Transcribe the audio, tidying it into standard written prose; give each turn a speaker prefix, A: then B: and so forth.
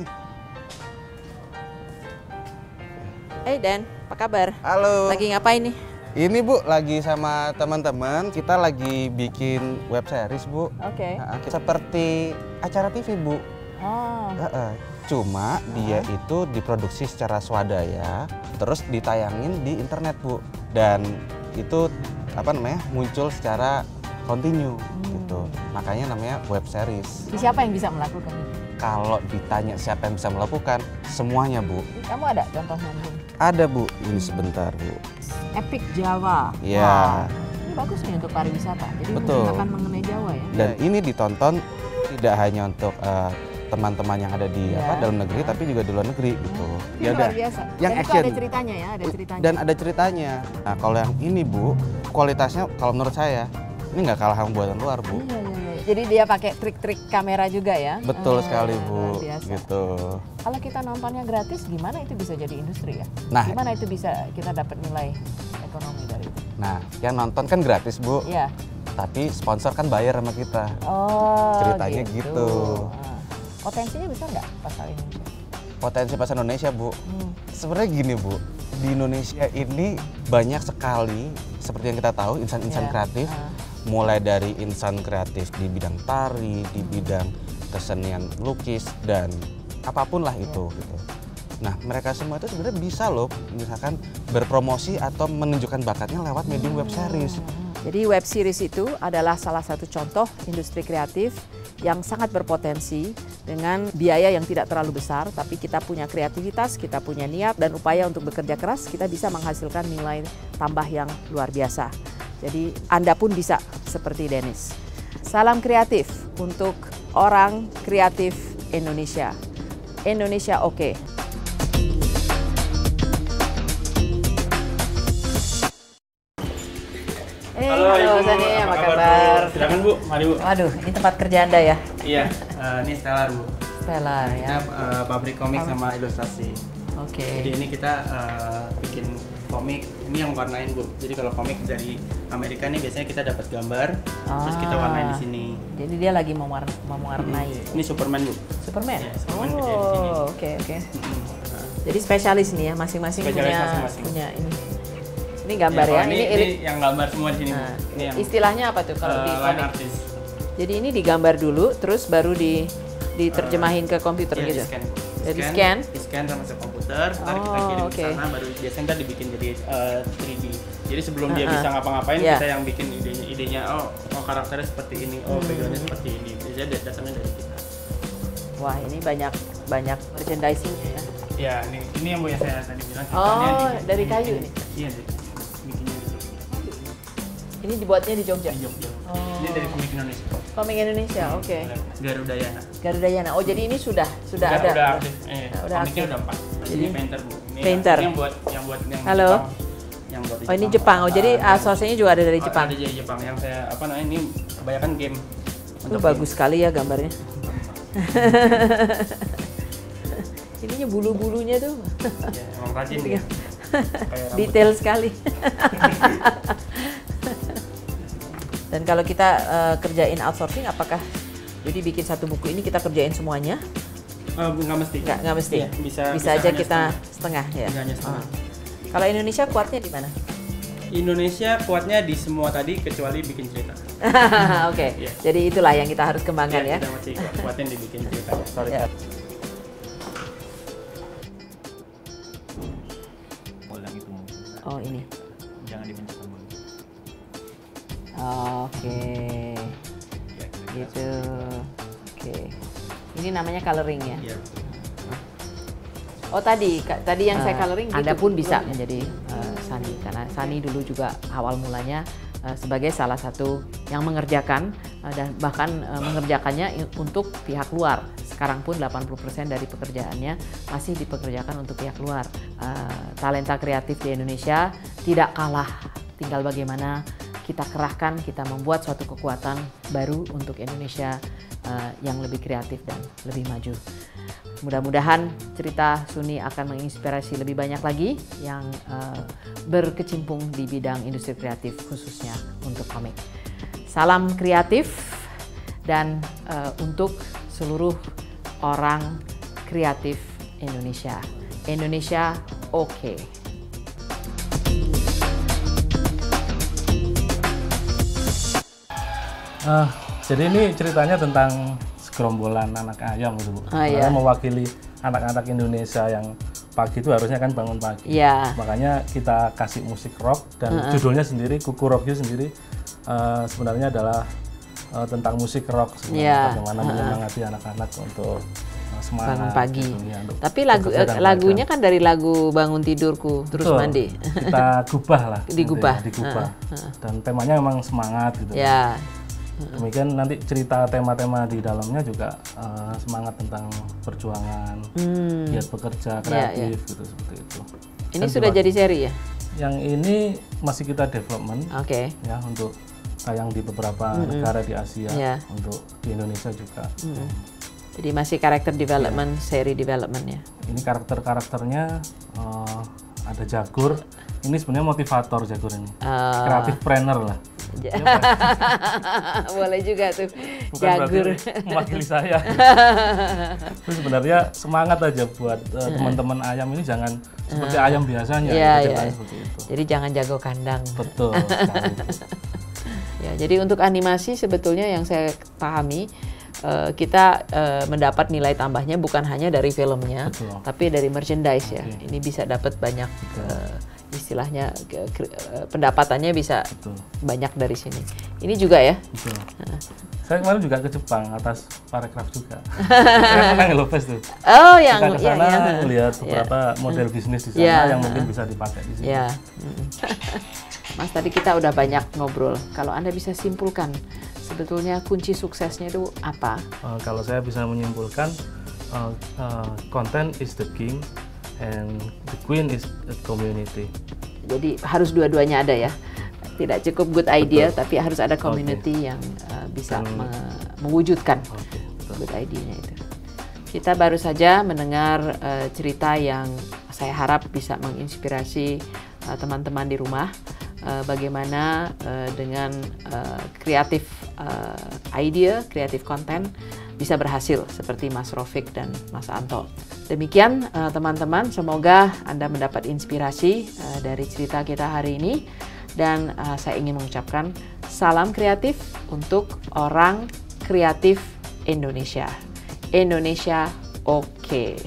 A: nih.
B: Hey Dan, apa kabar?
A: Halo.
B: Lagi ngapain nih?
A: Ini Bu, lagi sama teman-teman, kita lagi bikin web series Bu.
B: Oke.
A: Seperti acara TV Bu.
B: Oh.
A: Cuma dia itu diproduksi secara swadaya, terus ditayangin di internet Bu. Dan itu muncul secara kontinu gitu. Makanya namanya web series.
B: Siapa yang bisa melakukan ini?
A: Kalau ditanya siapa yang bisa melakukan, semuanya Bu.
B: Kamu ada contohnya Bu?
A: Ada Bu, ini sebentar Bu.
B: Epic Java.
A: Ya.
B: Ini bagus nih untuk pariwisata. Jadi
A: Betul.
B: menceritakan mengenai Jawa ya.
A: Dan ini ditonton tidak hanya untuk teman-teman yang ada di dalam negeri, tapi juga di luar negeri gitu.
B: Ini luar biasa.
A: Yang
B: dan
A: action.
B: itu ada ceritanya ya, ada ceritanya.
A: Dan ada ceritanya. Nah kalau yang ini Bu, kualitasnya kalau menurut saya ini nggak kalah sama buatan luar Bu.
B: Iya. Jadi dia pakai trik-trik kamera juga ya?
A: Betul sekali Bu.
B: Luar biasa.
A: Gitu.
B: Kalau kita nontonnya gratis, gimana itu bisa jadi industri ya?
A: Nah,
B: gimana itu bisa kita dapat nilai ekonomi dari itu?
A: Nah, yang nonton kan gratis Bu.
B: Iya.
A: Tapi sponsor kan bayar sama kita.
B: Oh,
A: Ceritanya gitu.
B: Potensinya besar nggak pasar ini?
A: Potensi pasar Indonesia Bu. Sebenarnya gini Bu, di Indonesia ini banyak sekali seperti yang kita tahu insan-insan kreatif. Mulai dari insan kreatif di bidang tari, di bidang kesenian lukis dan apapun lah itu gitu. Nah, mereka semua itu sebenarnya bisa loh misalkan berpromosi atau menunjukkan bakatnya lewat medium web series.
B: Jadi web series itu adalah salah satu contoh industri kreatif yang sangat berpotensi dengan biaya yang tidak terlalu besar, tapi kita punya kreativitas, kita punya niat dan upaya untuk bekerja keras, kita bisa menghasilkan nilai tambah yang luar biasa. Jadi Anda pun bisa seperti Dennis. Salam kreatif untuk orang kreatif Indonesia. Indonesia oke. Halo Sani, apa kabar?
C: Silakan Bu, mari Bu.
B: Waduh, ini tempat kerja Anda ya?
C: Iya, ini Stellar Bu.
B: Stellar ya.
C: Kita pabrik komik sama ilustrasi.
B: Oke.
C: Jadi ini kita bikin komik, ini yang warnain Bu. Jadi kalau komik dari Amerika nih biasanya kita dapat gambar, terus kita warnain di sini.
B: Jadi dia lagi mewarnai.
C: Ini Superman Bu.
B: Superman?
C: Ya, Superman kerja di sini.
B: Oh, oke. Jadi spesialis nih ya, masing-masing punya ini. Ini gambar ya?
C: Ini yang gambar semua di sini.
B: Nah,
C: Ini yang
B: istilahnya apa tuh kalau di
C: line
B: komik?
C: artist.
B: Jadi ini digambar dulu, terus baru diterjemahin ke komputer
C: Iya,
B: gitu?
C: di-scan.
B: Jadi scan?
C: Di-scan sama ke komputer, ntar kita kirim ke sana, baru biasanya ntar dibikin jadi 3D. Jadi sebelum dia bisa ngapa-ngapain, kita yang bikin idenya, oh karakternya seperti ini, oh backgroundnya seperti ini. Biasanya datangnya dari kita.
B: Wah, ini banyak merchandising ya.
C: Ya, ini yang Bu yang saya tadi bilang.
B: Oh, dari kayu ini?
C: Iya, bikinnya
B: Ini dibuatnya di Jogja?
C: di Jogja.
B: Oh.
C: Ini dari komik Indonesia.
B: Komik Indonesia, oke.
C: Garudayana.
B: Garudayana. Oh, jadi ini sudah ada.
C: Udah aktif.
B: Udah
C: Komiknya
B: aktif.
C: udah 4. Ini painter Bu. Ini
B: Painter.
C: Yang buat
B: Halo.
C: Jepang. Yang buat di
B: Oh, ini Jepang. Oh, jadi asosiasinya juga ada dari Jepang.
C: Ada dari Jepang. Yang saya ini kebanyakan game.
B: Bagus sekali ya gambarnya. Ininya bulu-bulunya tuh.
C: Ya, emang rajin ya.
B: Detail sekali. Dan kalau kita kerjain outsourcing, apakah jadi bikin satu buku ini kita kerjain semuanya?
C: Nggak mesti.
B: Nggak mesti.
C: Iya,
B: bisa aja kita setengah ya.
C: Hanya setengah.
B: Kalau Indonesia kuatnya di mana?
C: Indonesia kuatnya di semua tadi kecuali bikin cerita.
B: Oke.
C: Iya.
B: Jadi itulah yang kita harus kembangkan ya.
C: Kita masih kuatin di bikin cerita. Sorry.
B: Ya. Oh ini.
C: Jangan dipencet tombol.
B: Oke. Gitu. Oke. Ini namanya coloring ya.
C: Iya.
B: Oh tadi yang saya coloring gitu.
D: Anda pun bisa menjadi Sani, karena Sani dulu juga awal mulanya sebagai salah satu yang mengerjakan dan bahkan mengerjakannya untuk pihak luar. Sekarang pun 80% dari pekerjaannya masih dipekerjakan untuk pihak luar. Talenta kreatif di Indonesia tidak kalah, tinggal bagaimana kita kerahkan, kita membuat suatu kekuatan baru untuk Indonesia yang lebih kreatif dan lebih maju. Mudah-mudahan cerita Suni akan menginspirasi lebih banyak lagi yang berkecimpung di bidang industri kreatif khususnya untuk komik. Salam kreatif dan untuk seluruh orang kreatif Indonesia. Indonesia oke.
E: Jadi ini ceritanya tentang segerombolan anak ayam gitu, Bu.
D: Iya.
E: Mewakili anak-anak Indonesia yang pagi itu harusnya kan bangun pagi.
D: Iya.
E: Makanya kita kasih musik rock dan judulnya sendiri, Kuku Rock You sendiri sebenarnya adalah tentang musik rock sebenarnya, bagaimana menyemangati anak-anak untuk semangat
D: bangun pagi.
E: Gitu, ya,
D: Tapi lagunya kan dari lagu Bangun Tidurku Terus
E: betul,
D: Mandi.
E: kita gubah lah.
D: Digubah.
E: Digubah. Dan temanya memang semangat gitu.
D: Ya.
E: Demikian nanti cerita tema-tema di dalamnya juga semangat tentang perjuangan, giat bekerja, kreatif gitu seperti itu.
D: Ini sudah jadi seri ya?
E: Yang ini masih kita development, ya untuk tayang di beberapa negara di Asia, untuk di Indonesia juga.
D: Jadi masih karakter development, seri development ya?
E: Ini karakternya ada Jagur. Ini sebenarnya motivator Jagur ini, kreatif planner lah.
D: Boleh juga tuh.
E: Bukan Jagur mewakili saya. Itu sebenarnya semangat aja buat teman-teman ayam ini, jangan seperti ayam biasanya. Seperti itu.
D: Jadi jangan jago kandang.
E: Betul.
D: Ya, jadi untuk animasi sebetulnya yang saya pahami kita mendapat nilai tambahnya bukan hanya dari filmnya, tapi dari merchandise ya. Ini bisa dapat banyak istilahnya pendapatannya bisa banyak dari sini. Ini juga ya.
E: Betul. Saya kemarin juga ke Jepang atas parekraf juga. Saya pernah ngelupes tuh.
D: Oh, yang
E: kita ke sana melihat beberapa model bisnis di sana yang mungkin bisa dipakai di sini.
D: Mas, tadi kita udah banyak ngobrol. Kalau Anda bisa simpulkan sebetulnya kunci suksesnya itu apa?
E: Kalau saya bisa menyimpulkan, content is the king and the queen is the community.
D: Jadi harus dua-duanya ada ya. Tidak cukup good idea, tapi harus ada community yang bisa mewujudkan good idea-nya itu. Kita baru saja mendengar cerita yang saya harap bisa menginspirasi teman-teman di rumah. Bagaimana dengan kreatif idea, kreatif konten bisa berhasil seperti Mas Rofik dan Mas Anto. Demikian teman-teman, semoga Anda mendapat inspirasi dari cerita kita hari ini, dan saya ingin mengucapkan salam kreatif untuk orang kreatif Indonesia. Indonesia oke.